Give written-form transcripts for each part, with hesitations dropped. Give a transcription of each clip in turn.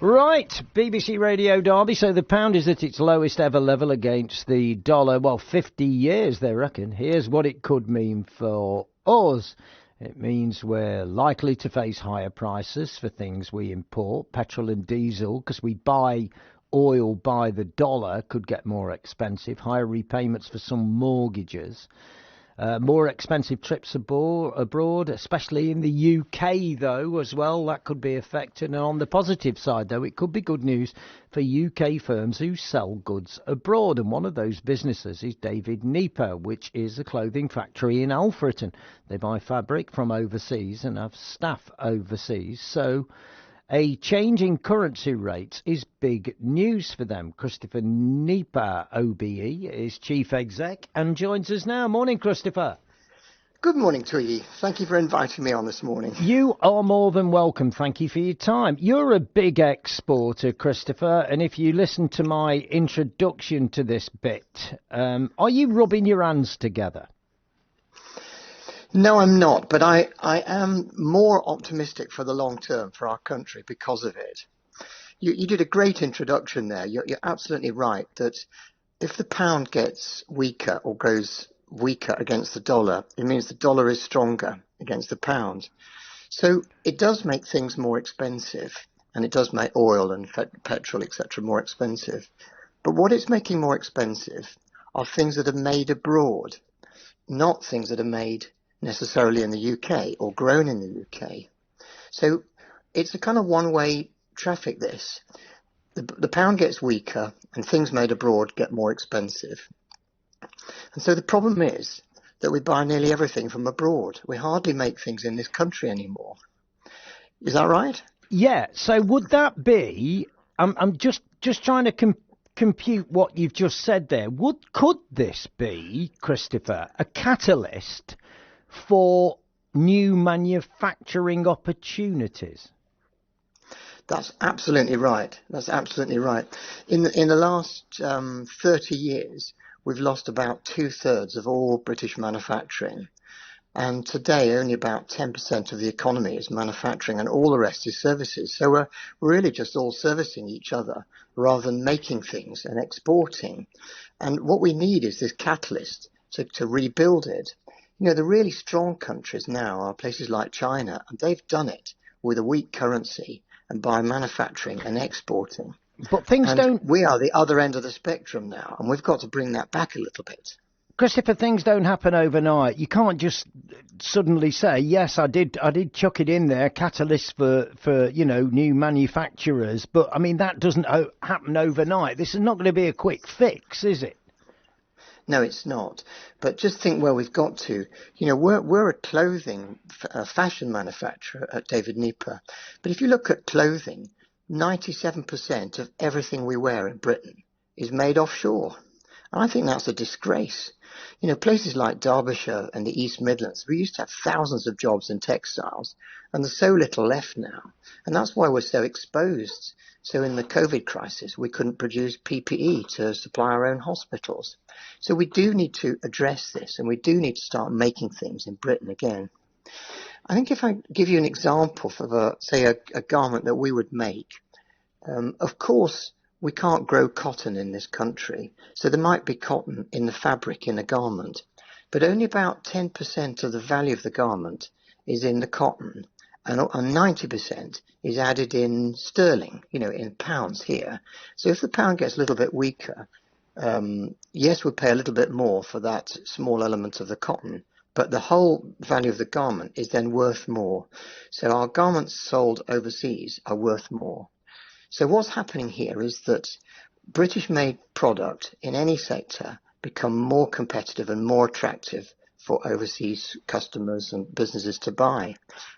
Right, BBC Radio Derby. So the pound is at its lowest ever level against the dollar. Well, 50 years, they reckon. Here's what it could mean for us. It means we're likely to face higher prices for things we import, petrol and diesel, because we buy oil by the dollar, could get more expensive. Higher repayments for some mortgages. More expensive trips abroad, especially in the UK, though, as well. That could be affected. And on the positive side, though, it could be good news for UK firms who sell goods abroad. And one of those businesses is David Nieper, which is a clothing factory in Alfreton. They buy fabric from overseas and have staff overseas. So a change in currency rates is big news for them. Christopher Nieper, OBE, is chief exec and joins us now. Morning, Christopher. Good morning, Twigge. Thank you for inviting me on this morning. You are more than welcome. Thank you for your time. You're a big exporter, Christopher, and if you listen to my introduction to this bit, are you rubbing your hands together? No, I'm not, but I am more optimistic for the long term for our country because of it. You did a great introduction there. You're absolutely right that if the pound gets weaker or goes weaker against the dollar, it means the dollar is stronger against the pound. So it does make things more expensive, and it does make oil and petrol, etc., more expensive. But what it's making more expensive are things that are made abroad, not things that are made necessarily in the UK or grown in the UK. So it's a kind of one-way traffic, this. The pound gets weaker and things made abroad get more expensive. And so the problem is that we buy nearly everything from abroad. We hardly make things in this country anymore. Is that right? Yeah, so would that be, I'm just trying to compute what you've just said there. Could this be, Christopher, a catalyst for new manufacturing opportunities? That's absolutely right. That's absolutely right. In the last 30 years, we've lost about 2/3 of all British manufacturing. And today, only about 10% of the economy is manufacturing, and all the rest is services. So we're really just all servicing each other rather than making things and exporting. And what we need is this catalyst to rebuild it. You know, the really strong countries now are places like China, and they've done it with a weak currency and by manufacturing and exporting. But things don't... We are the other end of the spectrum now, and we've got to bring that back a little bit. Christopher, things don't happen overnight. You can't just suddenly say, yes, I did chuck it in there, catalyst for new manufacturers. But, I mean, that doesn't happen overnight. This is not going to be a quick fix, is it? No, it's not. But just think where we've got to. You know, we're a clothing fashion manufacturer at David Nieper. But if you look at clothing, 97% of everything we wear in Britain is made offshore. And I think that's a disgrace. You know, places like Derbyshire and the East Midlands, we used to have thousands of jobs in textiles, and there's so little left now. And that's why we're so exposed. So in the COVID crisis, we couldn't produce PPE to supply our own hospitals. So we do need to address this, and we do need to start making things in Britain again. I think if I give you an example for, say, a garment that we would make, of course, we can't grow cotton in this country, so there might be cotton in the fabric in a garment, but only about 10% of the value of the garment is in the cotton, and 90% is added in sterling, in pounds here. So if the pound gets a little bit weaker, yes, we'll pay a little bit more for that small element of the cotton, but the whole value of the garment is then worth more. So our garments sold overseas are worth more. So what's happening here is that British-made product in any sector become more competitive and more attractive for overseas customers and businesses to buy.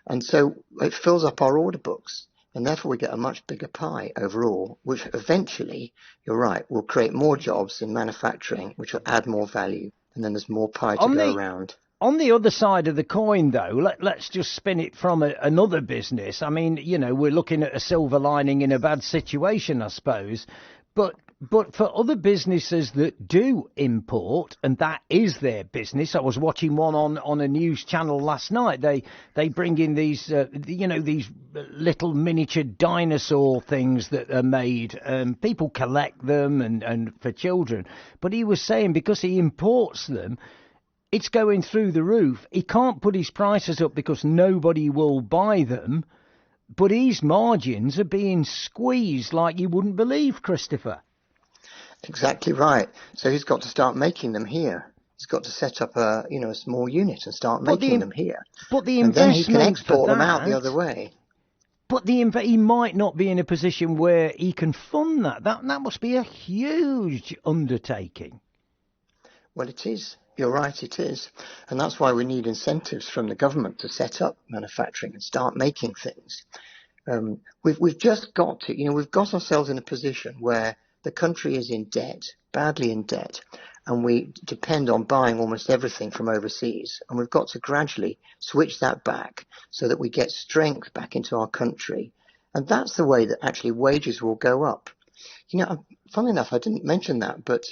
And so it fills up our order books, and therefore we get a much bigger pie overall, which eventually, you're right, will create more jobs in manufacturing, which will add more value, and then there's more pie to go around. On the other side of the coin, though, let's just spin it from another business. I mean, we're looking at a silver lining in a bad situation, I suppose. But But for other businesses that do import, and that is their business, I was watching one on a news channel last night. They bring in these, these little miniature dinosaur things that are made. People collect them and for children. But he was saying because he imports them, it's going through the roof. He can't put his prices up because nobody will buy them. But his margins are being squeezed like you wouldn't believe, Christopher. Exactly right. So he's got to start making them here. He's got to set up a small unit and start making them here. But the and then he can investment export for them out the that- other way. But he might not be in a position where he can fund that. That must be a huge undertaking. Well, it is. You're right, it is. And that's why we need incentives from the government to set up manufacturing and start making things. We've just got to, we've got ourselves in a position where the country is in debt, badly in debt, and we depend on buying almost everything from overseas. And we've got to gradually switch that back so that we get strength back into our country. And that's the way that actually wages will go up. Funnily enough, I didn't mention that, but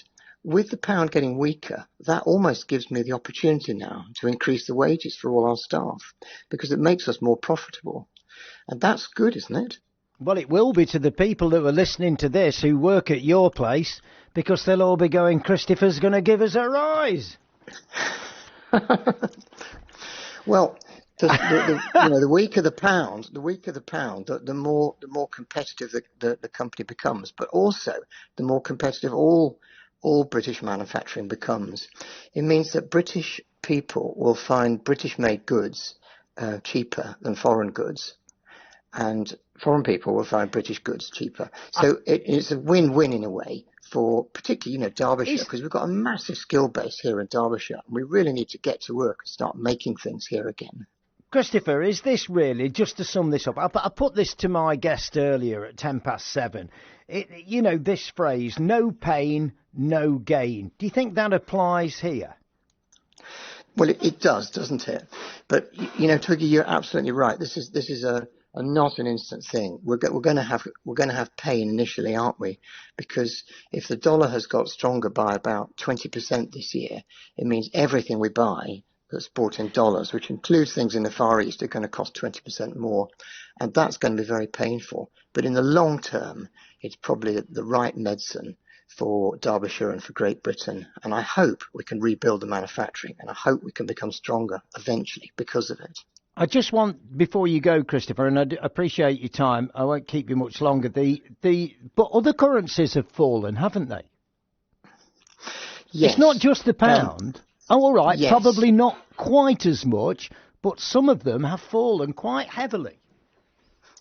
with the pound getting weaker, that almost gives me the opportunity now to increase the wages for all our staff because it makes us more profitable. And that's good, isn't it? Well, it will be to the people that are listening to this who work at your place, because they'll all be going, Christopher's going to give us a rise. Well, the weaker the pound, the more competitive the company becomes, but also the more competitive all British manufacturing becomes. It means that British people will find British-made goods cheaper than foreign goods, and foreign people will find British goods cheaper. So it's a win-win in a way for particularly, Derbyshire, because we've got a massive skill base here in Derbyshire. And we really need to get to work and start making things here again. Christopher, is this really, just to sum this up, I put this to my guest earlier at 7:10. This phrase, no pain, no gain. Do you think that applies here? Well, it does, doesn't it? But, Twiggy, you're absolutely right. This is a not an instant thing. We're going to have pain initially, aren't we? Because if the dollar has got stronger by about 20% this year, it means everything we buy that's bought in dollars, which includes things in the Far East, are going to cost 20% more. And that's going to be very painful. But in the long term, it's probably the right medicine for Derbyshire and for Great Britain. And I hope we can rebuild the manufacturing, and I hope we can become stronger eventually because of it. I just want, before you go, Christopher, and I appreciate your time, I won't keep you much longer, but other currencies have fallen, haven't they? Yes. It's not just the pound. All right, yes. Probably not quite as much, but some of them have fallen quite heavily.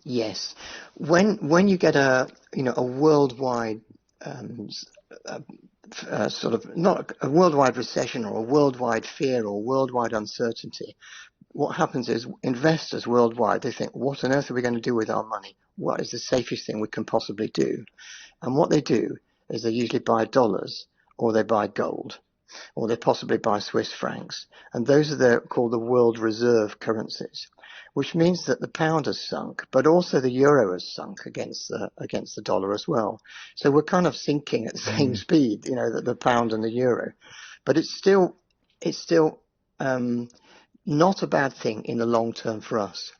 Yes. When you get a worldwide sort of, not a worldwide recession or a worldwide fear or worldwide uncertainty, what happens is investors worldwide, they think, what on earth are we going to do with our money? What is the safest thing we can possibly do? And what they do is they usually buy dollars, or they buy gold, or they possibly buy Swiss francs. And those are called the world reserve currencies, which means that the pound has sunk, but also the euro has sunk against the dollar as well. So we're kind of sinking at the same speed, the pound and the euro. But it's still not a bad thing in the long term for us.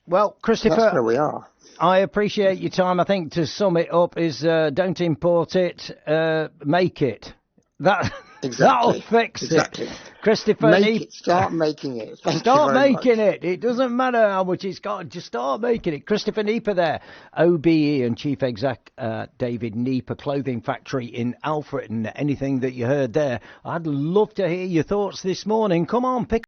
Well, Christopher, that's where we are. I appreciate your time. I think to sum it up is don't import it, make it. That'll fix it. Christopher, start making it. Start making it. It doesn't matter how much it's got. Just start making it. Christopher Nieper there, OBE and Chief Exec David Nieper Clothing Factory in Alfreton. Anything that you heard there, I'd love to hear your thoughts this morning. Come on, pick